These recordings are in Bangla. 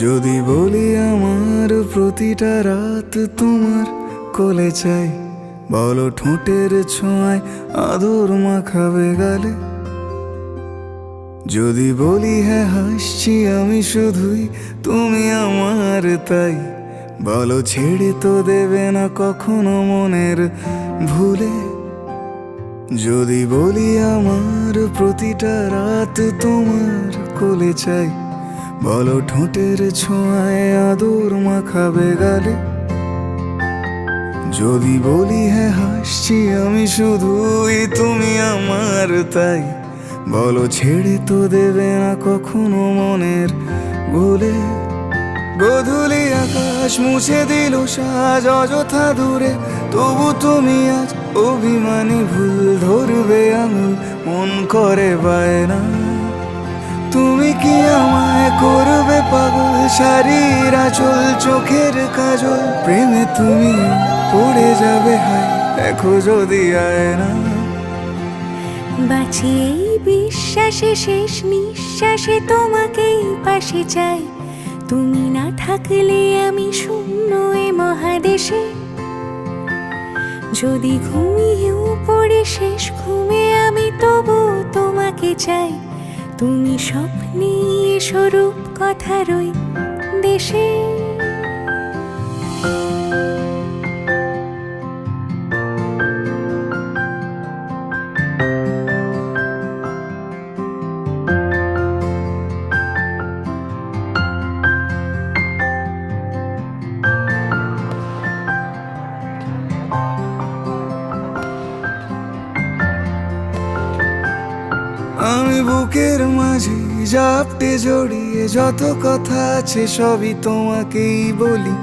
যদি বলি আমার প্রতিটা রাত তোমার কোলে চাই, বলো ঠোঁটের ছোঁয়ায় আদর মাখাবে গালে। যদি বলি হ্যাঁ হাসছি আমি শুধুই, তুমি আমার তাই, বলো ছেড়ে তো দেবে না কখনো মনের ভুলে। যদি বলি আমার প্রতিটা রাত তোমার কোলে চাই, বলো ঠোঁটের ছোঁয়ায় আদর মাখাবে গালে। যদি বলি হ্যাঁ হাসছি আমি শুধুই, তুমি আমার তাই, বলো ছেড়ে তো দেবে না কখনো মনের ভুলে। গোধূলি আকাশ মুছে দিল সাজ অযথা দূরে, তবু তুমি আজ অভিমানী ভুল ধরবে আঙুল, মন করে বায়না। তুমি কি আমায় করবে পাগল, শাড়ির আঁচল চোখের কাজল, প্রেমে তুমি পড়ে যাবে হায় দেখো যদি আয়না। বাঁচি এই বিশ্বাসে, শেষ নিঃশ্বাসে তোমাকেই পাশে চাই, তুমি না থাকলে আমি শূন্য এ মহাদেশে। যদি ঘুমিয়েও পড়ে শেষ ঘুমে আমি, তবু তোমাকে চাই, তুমি স্বপ্নে স্বরূপ কথার ওই দেশে। আমি বুকের মাঝে জাপটে জড়িয়ে যত কথা আছে সবই তোমাকেই বলি।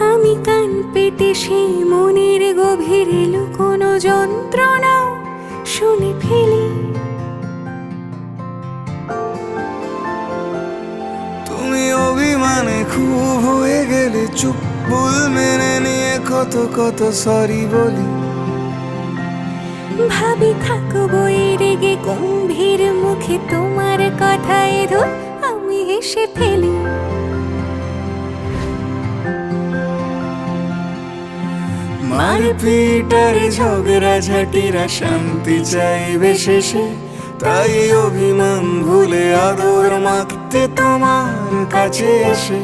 আমি কান পেতে সেই মনের গভীরে লুকোনো যন্ত্রণাও শুনে ফেলি। তুমি অভিমানে খুব হয়ে গেলে চুপ, ভুল মেনে নিয়ে কত কত সরি বলি। ভাবি থাকবো এই রেগে গম্ভীর মুখে, তোমার কথায় ধর আমি হেসে ফেলি। মারপিট আর ঝগড়া ঝাঁটিরা শান্তি চাইবে শেষে, তাই অভিমান ভুলে আদর মাখতে তোমার কাছে এসে।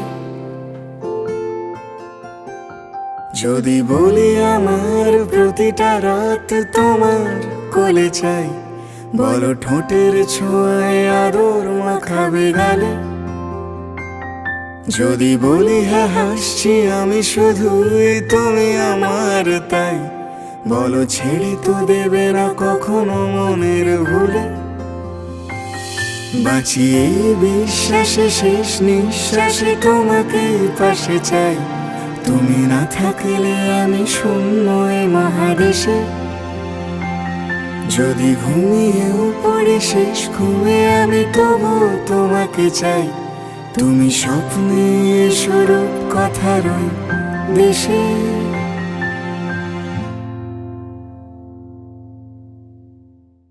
যদি বলি আমার প্রতিটা রাত তোমার কোলে চাই, বলো ঠোঁটের ছোঁয়ায় আদর মাখাবে গালে। যদি বলি হ্যাঁ হাসছি আমি শুধুই, তুমি আমার তাই, বলো ছেড়ে তো দেবে না কখনো মনের ভুলে। বাঁচি এই বিশ্বাসে, শেষ নিঃশ্বাসে তোমাকে পাশে চাই, তুমি না থাকলে আমি শূন্য এ মহাদেশে। যদি ঘুমিয়েও পড়ে শেষ ঘুমে আমি, তবু তোমাকে চাই, তুমি স্বপ্নে স্বরূপ কথার ওই দেশে।